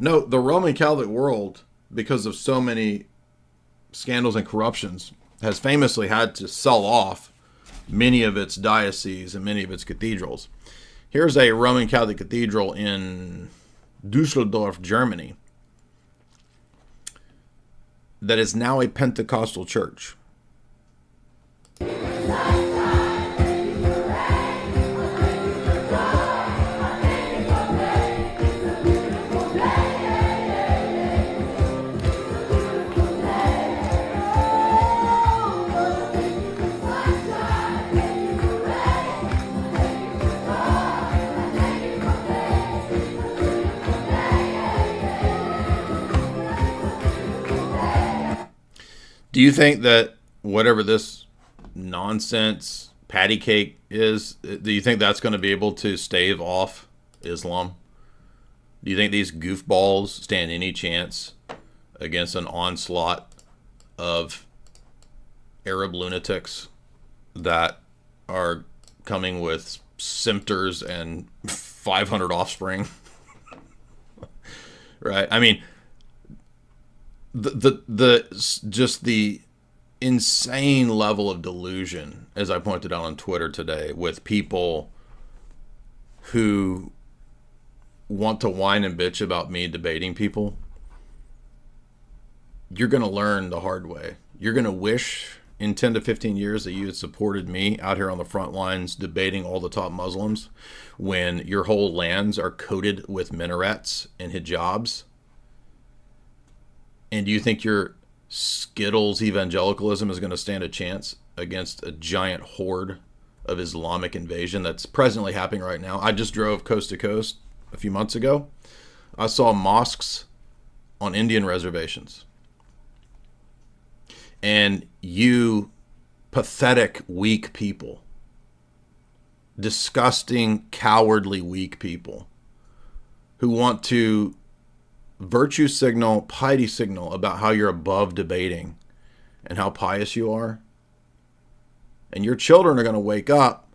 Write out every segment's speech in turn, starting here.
No, the Roman Catholic world, because of so many scandals and corruptions, has famously had to sell off many of its dioceses and many of its cathedrals. Here's a Roman Catholic cathedral in Dusseldorf, Germany, that is now a Pentecostal church. Do you think that whatever this nonsense patty cake is, do you think that's going to be able to stave off Islam? Do you think these goofballs stand any chance against an onslaught of Arab lunatics that are coming with scepters and 500 offspring? Right? I mean, just the insane level of delusion, as I pointed out on Twitter today, with people who want to whine and bitch about me debating people. You're going to learn the hard way. You're going to wish in 10 to 15 years that you had supported me out here on the front lines debating all the top Muslims when your whole lands are coated with minarets and hijabs. And do you think your Skittles evangelicalism is going to stand a chance against a giant horde of Islamic invasion that's presently happening right now? I just drove coast to coast a few months ago. I saw mosques on Indian reservations. And you pathetic, weak people, disgusting, cowardly, weak people who want to virtue signal, piety signal about how you're above debating and how pious you are. And your children are going to wake up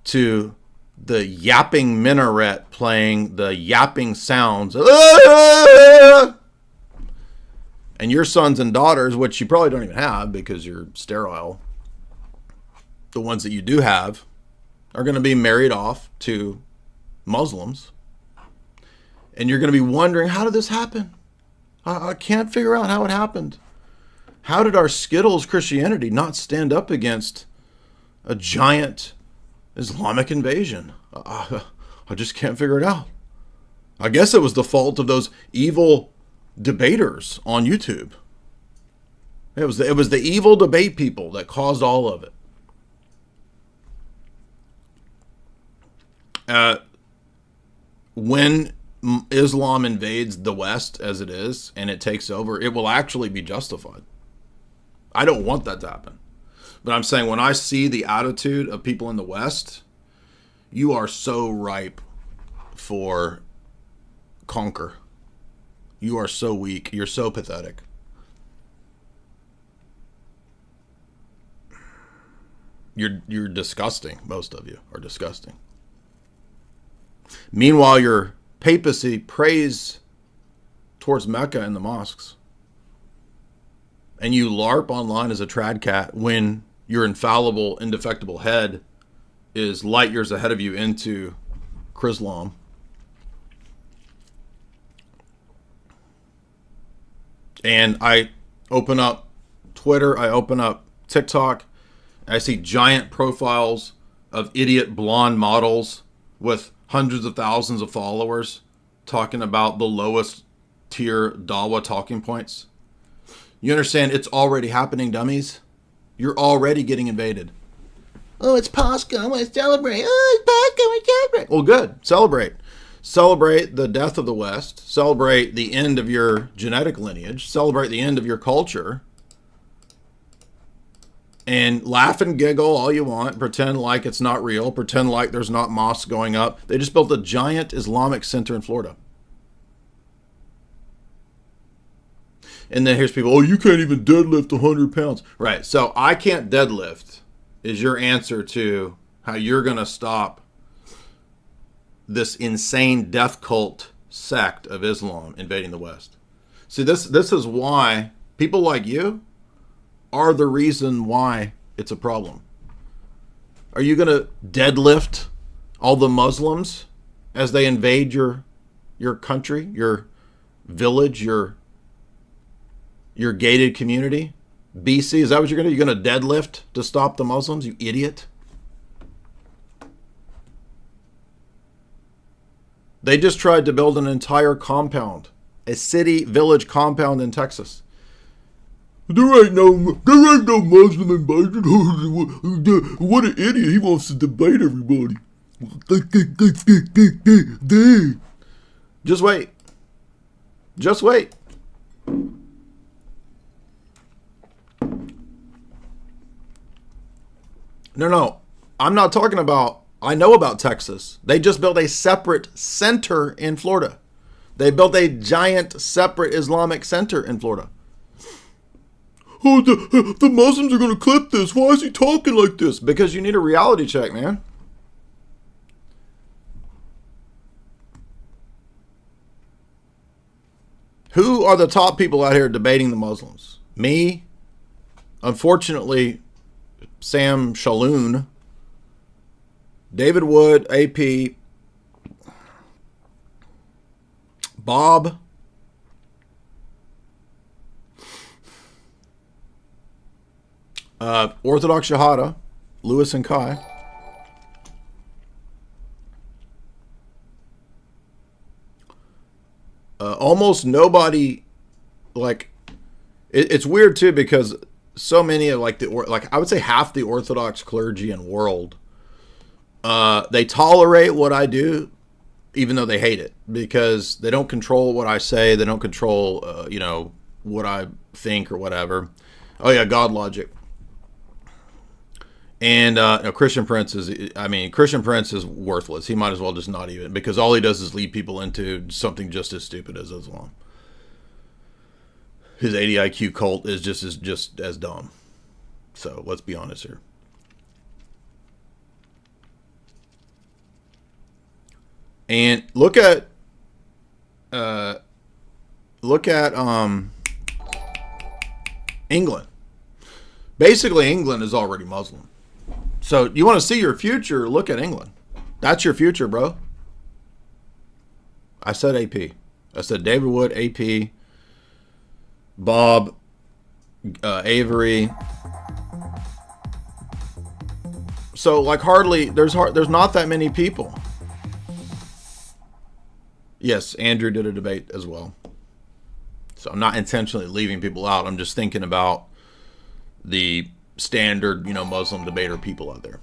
to the yapping minaret playing the yapping sounds. And your sons and daughters, which you probably don't even have because you're sterile, the ones that you do have, are going to be married off to Muslims. And you're going to be wondering, how did this happen? I can't figure out how it happened. How did our Skittles Christianity not stand up against a giant Islamic invasion? I just can't figure it out. I guess it was the fault of those evil debaters on YouTube. It was the evil debate people that caused all of it. When Islam invades the West as it is and it takes over, it will actually be justified. I don't want that to happen. But I'm saying when I see the attitude of people in the West, you are so ripe for conquer. You are so weak. You're so pathetic. You're disgusting. Most of you are disgusting. Meanwhile, your papacy prays towards Mecca and the mosques. And you LARP online as a trad cat when your infallible, indefectible head is light years ahead of you into Chrislam. And I open up Twitter, I open up TikTok, and I see giant profiles of idiot blonde models with hundreds of thousands of followers talking about the lowest tier Dawa talking points. You understand it's already happening, dummies? You're already getting invaded. Oh, it's Pascha. I want to celebrate. Oh, it's Pascha. I want to celebrate. Well, good. Celebrate. Celebrate the death of the West. Celebrate the end of your genetic lineage. Celebrate the end of your culture. And laugh and giggle all you want. Pretend like it's not real. Pretend like there's not mosques going up. They just built a giant Islamic center in Florida. And then here's people, oh, you can't even deadlift 100 pounds. Right, so I can't deadlift is your answer to how you're going to stop this insane death cult sect of Islam invading the West. See, this is why people like you are the reason why it's a problem. Are you going to deadlift all the Muslims as they invade your country, your village, your gated community? BC, is that what you're going to do? You're going to deadlift to stop the Muslims, you idiot? They just tried to build an entire compound, a city village compound in Texas. There ain't no Muslim invasion. What an idiot! He wants to debate everybody. Just wait. Just wait. No. I'm not talking about. I know about Texas. They just built a separate center in Florida. They built a giant separate Islamic center in Florida. Oh, the Muslims are going to clip this. Why is he talking like this? Because you need a reality check, man. Who are the top people out here debating the Muslims? Me. Unfortunately, Sam Shalhoun. David Wood, AP. Bob. Orthodox Shahada, Lewis and Kai. Almost nobody, like, it's weird too because so many of I would say half the Orthodox clergy in world, they tolerate what I do, even though they hate it because they don't control what I say. They don't control, what I think or whatever. Oh yeah, God logic. And Christian Prince is worthless. He might as well just not even, because all he does is lead people into something just as stupid as Islam. His 80 IQ cult is just as dumb. So let's be honest here. And look at England. Basically, England is already Muslim. So you want to see your future, look at England. That's your future, bro. I said AP. I said David Wood, AP, Bob, Avery. So like there's not that many people. Yes, Andrew did a debate as well. So I'm not intentionally leaving people out. I'm just thinking about the standard, Muslim debater people out there.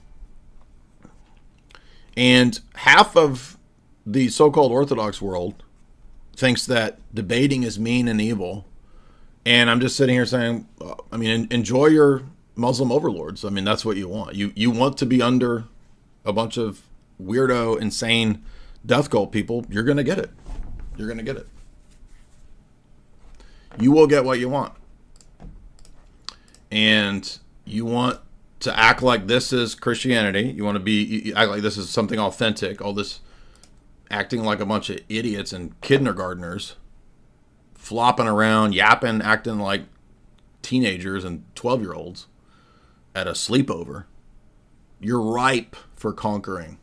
And half of the so-called Orthodox world thinks that debating is mean and evil. And I'm just sitting here saying, enjoy your Muslim overlords. That's what you want. You want to be under a bunch of weirdo, insane death cult people. You're going to get it. You're going to get it. You will get what you want. And you want to act like this is Christianity. You want to act like this is something authentic. All this acting like a bunch of idiots and kindergartners, flopping around, yapping, acting like teenagers and 12-year-olds at a sleepover. You're ripe for conquering.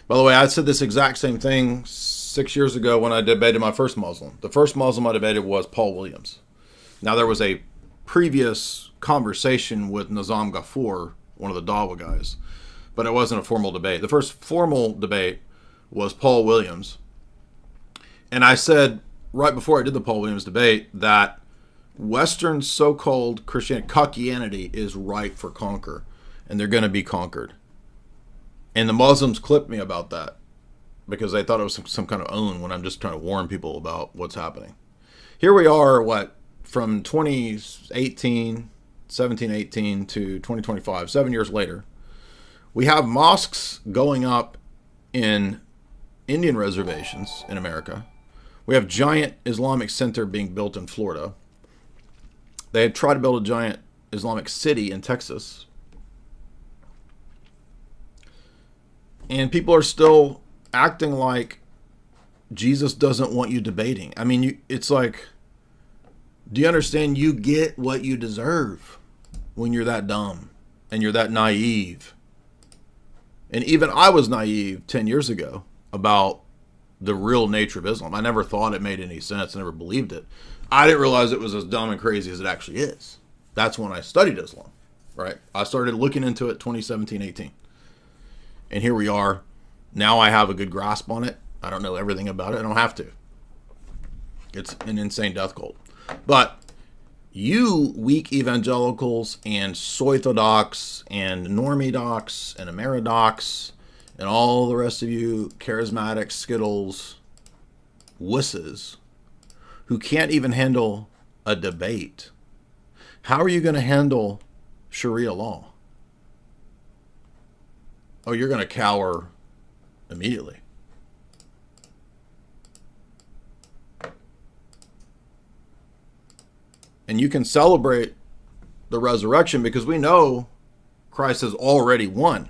By the way, I said this exact same thing 6 years ago when I debated my first Muslim. The first Muslim I debated was Paul Williams. Now, there was a previous conversation with Nizam Ghafoor, one of the Dawa guys, but it wasn't a formal debate. The first formal debate was Paul Williams. And I said right before I did the Paul Williams debate that Western so-called Christianity is ripe for conquer, and they're going to be conquered. And the Muslims clipped me about that because they thought it was some kind of own when I'm just trying to warn people about what's happening. Here we are, from 17, 18 to 2025, 7 years later, we have mosques going up in Indian reservations in America. We have giant Islamic center being built in Florida. They had tried to build a giant Islamic city in Texas. And people are still acting like Jesus doesn't want you debating. I mean, it's like, do you understand? You get what you deserve when you're that dumb and you're that naive. And even I was naive 10 years ago about the real nature of Islam. I never thought it made any sense. I never believed it. I didn't realize it was as dumb and crazy as it actually is. That's when I studied Islam, right? I started looking into it 2017, 18. And here we are. Now I have a good grasp on it. I don't know everything about it. I don't have to. It's an insane death cult. But you weak evangelicals and soythodox and normie docs and Ameridocs and all the rest of you charismatic Skittles wusses who can't even handle a debate, how are you going to handle Sharia law? Oh, you're going to cower immediately. And you can celebrate the resurrection because we know Christ has already won.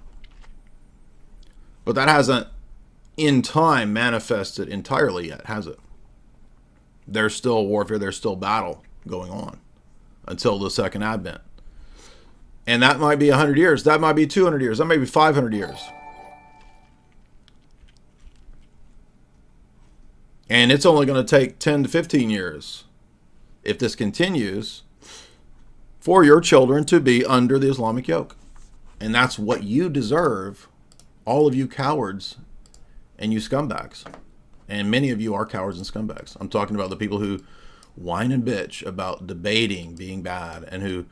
But that hasn't, in time, manifested entirely yet, has it? There's still warfare, there's still battle going on until the second advent. And that might be 100 years, that might be 200 years, that might be 500 years. And it's only going to take 10 to 15 years, if this continues, for your children to be under the Islamic yoke. And that's what you deserve, all of you cowards and you scumbags. And many of you are cowards and scumbags. I'm talking about the people who whine and bitch about debating being bad and who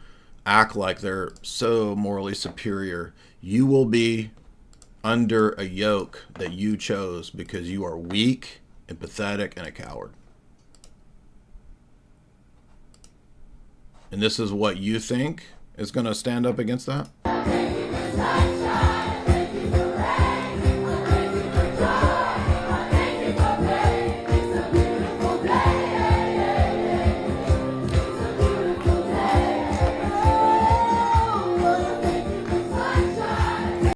act like they're so morally superior. You will be under a yoke that you chose because you are weak and pathetic and a coward. And this is what you think is going to stand up against that?